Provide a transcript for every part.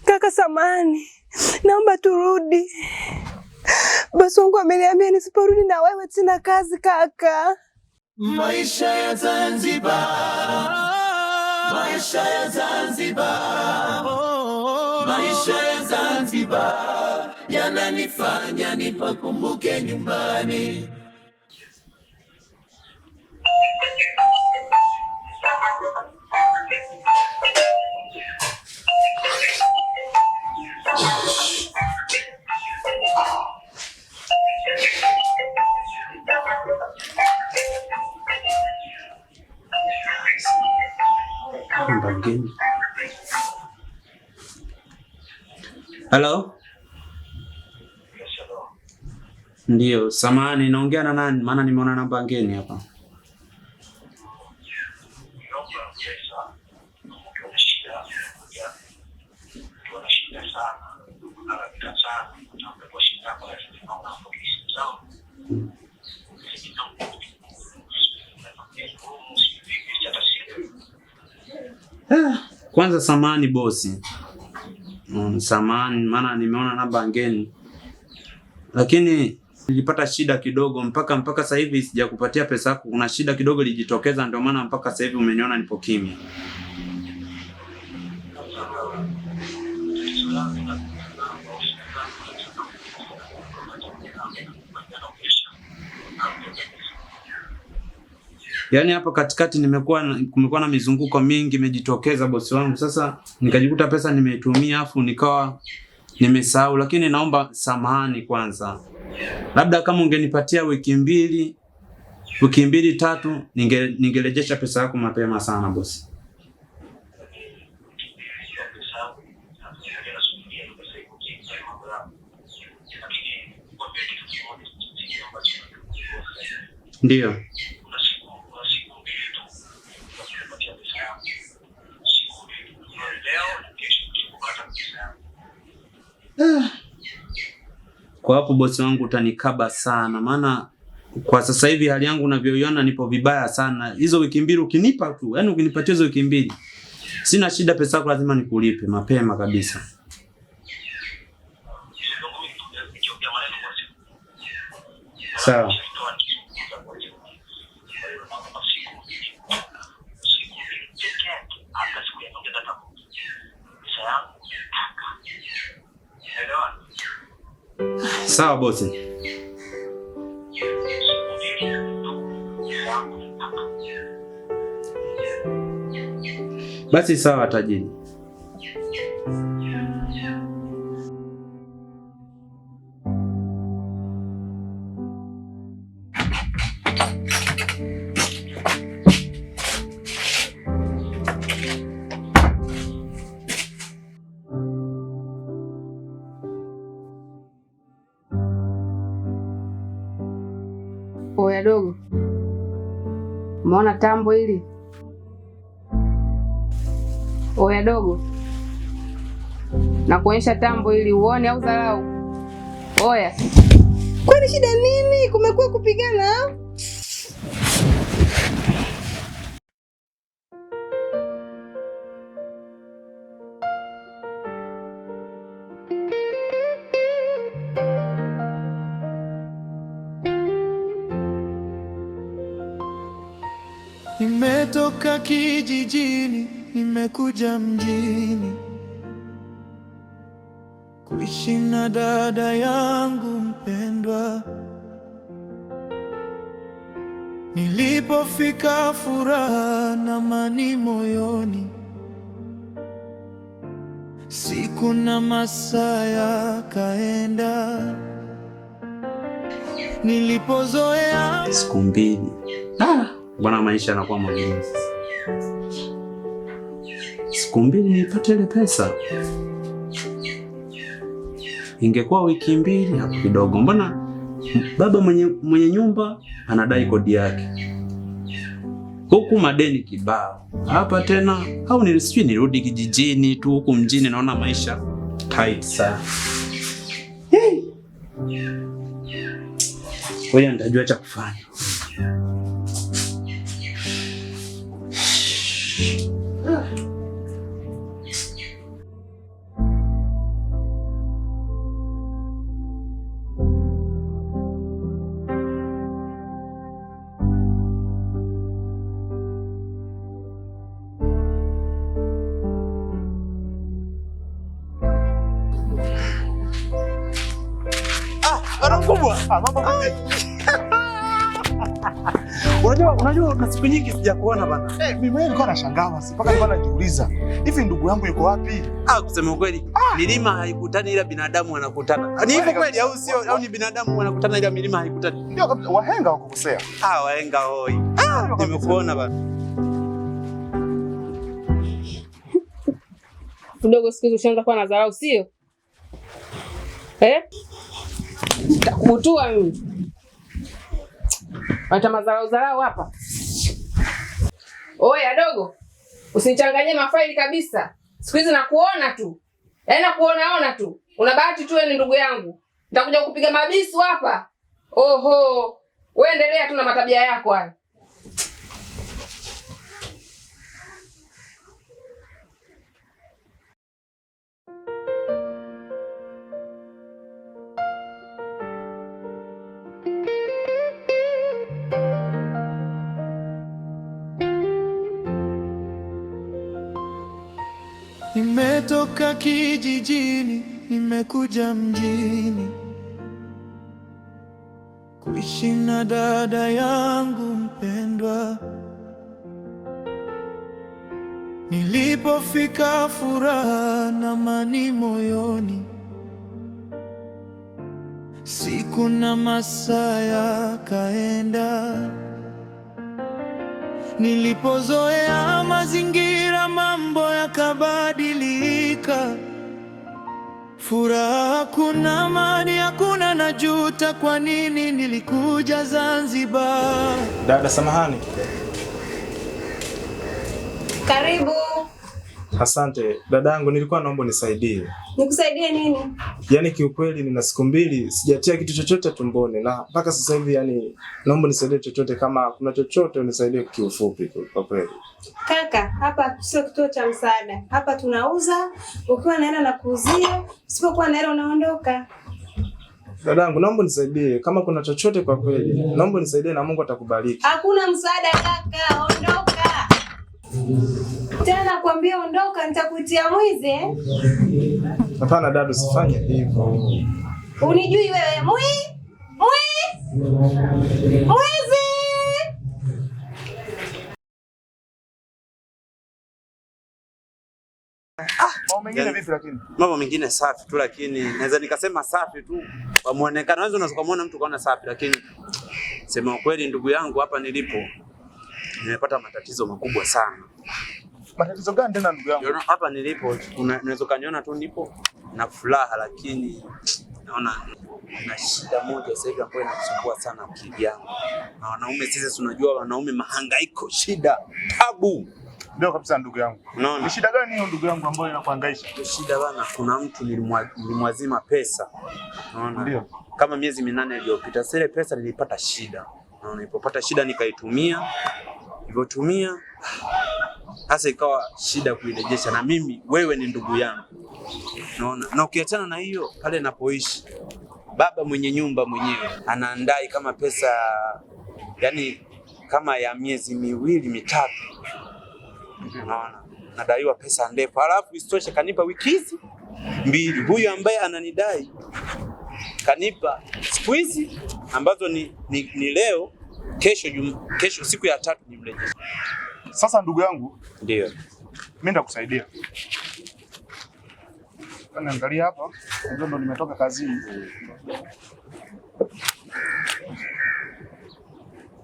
Kaka samani, naomba turudi. Bosi wangu ameniambia nisiporudi na wewe sina kazi kaka. Maisha ya Zanzibar, maisha ya Zanzibar, maisha ya Zanzibar yananifanya nipakumbuke nyumbani. Hello? Ndio, samahani, naongea na nani? Maana nimeona namba ngeni hapa. Kwanza samahani bosi. Samahani maana nimeona namba ngeni. Lakini nilipata shida kidogo mpaka sasa hivi sijakupatia pesa yako. Kuna shida kidogo ilijitokeza ndio maana mpaka sasa hivi umeniona nipo kimya. Yaani hapa katikati kumekuwa na mizunguko mingi imejitokeza bosi wangu. Sasa nikajikuta pesa nimeitumia afu nikawa nimesahau, lakini naomba samahani kwanza. Labda kama ungenipatia wiki mbili 3 ningerejesha pesa yako mapema sana bosi. Ndio. Kwa hapo bosi wangu utanikaba sana, maana kwa sasa hivi hali yangu unavyoiona nipo vibaya sana. Hizo wiki mbili ukinipa tu, yani ukinipatia hizo wiki mbili, sina shida, pesa yako lazima nikulipe mapema kabisa. Sawa. Sawa bosi. Basi sawa tajiri. Oya dogo, umeona tambo hili? Oya dogo, nakuonyesha tambo hili uone au dharau? Oya, kwani shida nini? Kumekuwa kupigana? Nimetoka kijijini, nimekuja mjini kuishi na dada yangu mpendwa. Nilipofika furaha na amani moyoni, siku na masaa yakaenda. Nilipozoea siku mbili, bwana maisha yanakuwa magumu. Siku mbili nipate ile pesa. Ingekuwa wiki mbili hapo kidogo. Mbona baba mwenye nyumba anadai kodi yake, huku madeni kibao hapa tena, au nilisijui nirudi kijijini tu, huku mjini naona maisha tight sana. Wewe nitajua cha kufanya. Mkubwa. Mambo vipi? Unajua na siku nyingi sijakuona bana. Mimi nilikuwa nashangaa mpaka nilikuwa najiuliza, hivi ndugu yangu yuko wapi? Kusema ukweli, milima haikutani ila binadamu wanakutana. Ni hivyo kweli au sio? Au ni binadamu wanakutana ila milima haikutani? Ndio kabisa, wahenga wakukosea. Wahenga hoi. Nimekuona bana. Kidogo siku hizo ushaanza kuwa na dharau, sio? Nitakubutua mimi. Hata madharau hapa. Oya dogo, usinichanganyie mafaili kabisa. Siku hizi nakuona tu. Yaani nakuona tu. Una bahati tu wewe ni ndugu yangu. Nitakuja kupiga mabisu hapa. Oho. Wewe endelea tu na matabia yako haya. Nimetoka kijijini, nimekuja mjini kuishi na dada yangu mpendwa. Nilipofika furaha na amani moyoni, siku na masaa yakaenda. Nilipozoea mazingira, mambo yakabadilika. Furaha hakuna, amani hakuna, najuta kwa nini nilikuja Zanzibar. Dada samahani. Karibu. Asante. Dadangu, nilikuwa naomba unisaidie. Nikusaidie nini? Yaani kiukweli nina siku mbili sijatia kitu chochote tumboni na mpaka sasa hivi yani naomba nisaidie chochote, kama kuna chochote unisaidie kiufupi kwa kweli. Kaka, hapa sio kituo cha msaada. Hapa tunauza, ukiwa na hela na kuuzia, usipokuwa na hela unaondoka. Dadangu, naomba nisaidie kama kuna chochote kwa kweli. Naomba nisaidie na Mungu atakubariki. Hakuna msaada kaka, ondoka. Tena nakwambia ondoka, nitakutia mwizi. Hapana dada, usifanye hivyo. Unijui wewe? Mwizi! Mambo mengine vipi lakini? Mambo mengine safi tu, lakini naweza nikasema safi tu kwa muonekano. Unaweza kumuona mtu kaona safi, lakini sema ukweli ndugu yangu, hapa nilipo nimepata matatizo makubwa sana. Matatizo gani tena ndugu yangu? Hapa nilipo unaweza kaniona tu nipo na furaha, lakini naona na shida moja sasa hivi ambayo inasumbua sana akili yangu. Na wanaume sisi tunajua wanaume mahangaiko, shida, tabu. Ndio kabisa ndugu yangu. Ni shida gani hiyo ndugu yangu ambayo inakuhangaisha? Shida bana, kuna mtu nilimwazima pesa. Unaona? Ndio. Kama miezi 8 iliyopita. Sasa ile pesa nilipata shida. Unaona, nilipopata shida nikaitumia. Nilipotumia sasa ikawa shida kuirejesha, na mimi wewe ni ndugu yangu. Unaona? Na ukiachana na hiyo, pale napoishi baba mwenye nyumba mwenyewe anaandai kama pesa, yani kama ya miezi 2-3. Unaona? Nadaiwa pesa ndefu. Halafu isitoshe kanipa wiki hizi 2. Huyu ambaye ananidai kanipa siku hizi ambazo ni leo, kesho siku ya 3 nimrejeshe. Sasa ndugu yangu, ndio mimi nitakusaidia. Angalia hapa, ndio nimetoka kazini.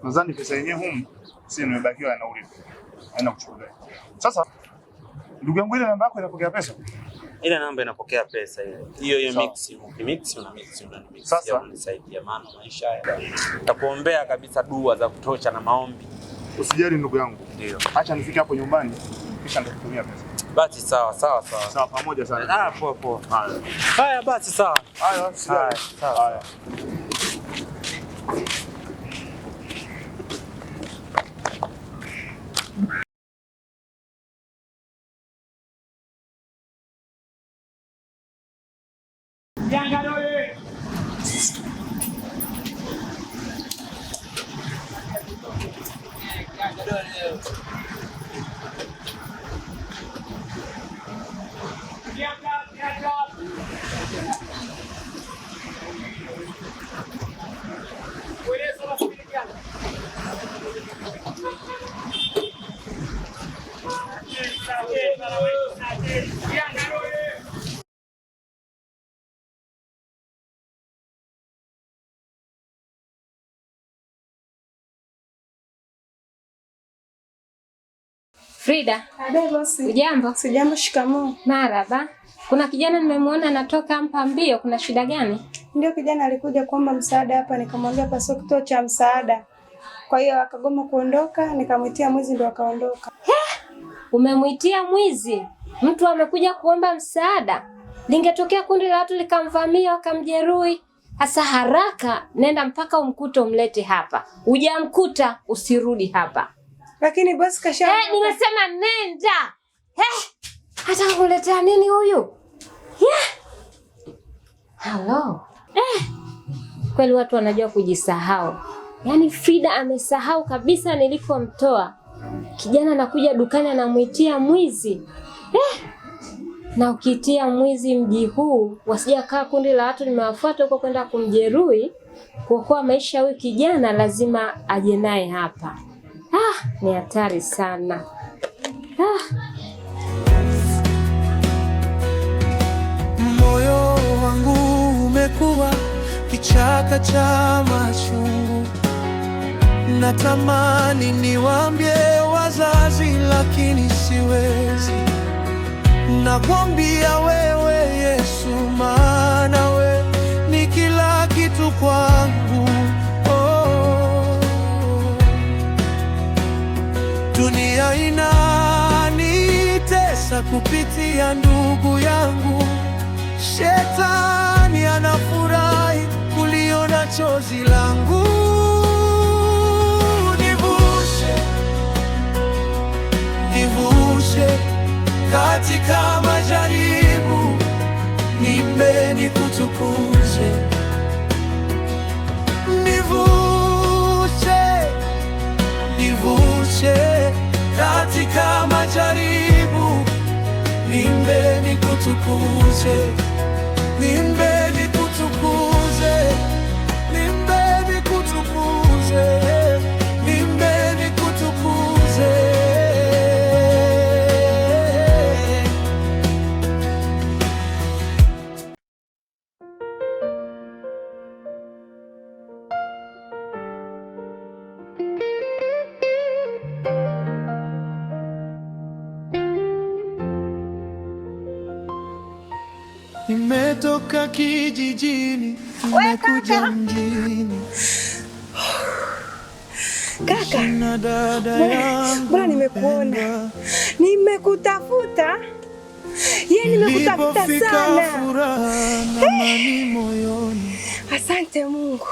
Nadhani pesa yenyewe humu si nimebakiwa na nauli. Haina kuchukua. Sasa ndugu yangu, ile namba yako inapokea pesa? Ile namba inapokea pesa ile. Hiyo mix, ukimix una mix. Sasa unanisaidia, maana maisha haya. Nitakuombea kabisa dua za kutosha na maombi. Usijali ndugu yangu. Ndio. Acha nifike hapo nyumbani kisha nitakutumia pesa. Basi sawa. Sawa pamoja sana. Poa. Haya basi sawa. Haya, sawa. Haya. Frida. Abe bosi. Ujambo? Sijambo, shikamoo. Marhaba. Kuna kijana nimemwona anatoka hapa mbio, kuna shida gani? Ndio, kijana alikuja kuomba msaada hapa, nikamwambia hapa sio kituo cha msaada. Kwa hiyo akagoma kuondoka, nikamwitia mwizi ndio akaondoka. Umemwitia mwizi? Mtu amekuja kuomba msaada. Lingetokea kundi la watu likamvamia wakamjeruhi. Hasa haraka nenda mpaka umkute umlete hapa. Hujamkuta usirudi hapa. Lakini bosi kasha. Nimesema nenda. Hata kuletea nini huyu? Hello. Kweli watu wanajua kujisahau. Yaani Frida amesahau kabisa nilikomtoa. Kijana anakuja dukani anamuitia mwizi. Na ukitia mwizi mji huu, wasija kaa kundi la watu limewafuata huko kwenda kumjeruhi, kuokoa maisha ya huyu kijana lazima aje naye hapa. Ni hatari sana. Moyo wangu umekuwa kichaka cha machungu. Natamani niwaambie wazazi lakini siwezi. Nakwambia wewe Yesu, maana we ni kila kitu kwangu. Dunia inanitesa kupitia ndugu yangu. Shetani anafurahi kuliona chozi langu. Nivushe katika majaribu, niimbe nikutukuze. Nivushe katika majaribu, niimbe nikutukuze. Niimbe nikutukuze. Niimbe nikutukuze. Niimbe nikutukuze. Nimetoka kijijini, nimekuja mjini. Kaka, na dada yangu, mbona nimekuona? Nimekutafuta. Nimekutafuta sana. Furaha na amani moyoni. Asante Mungu.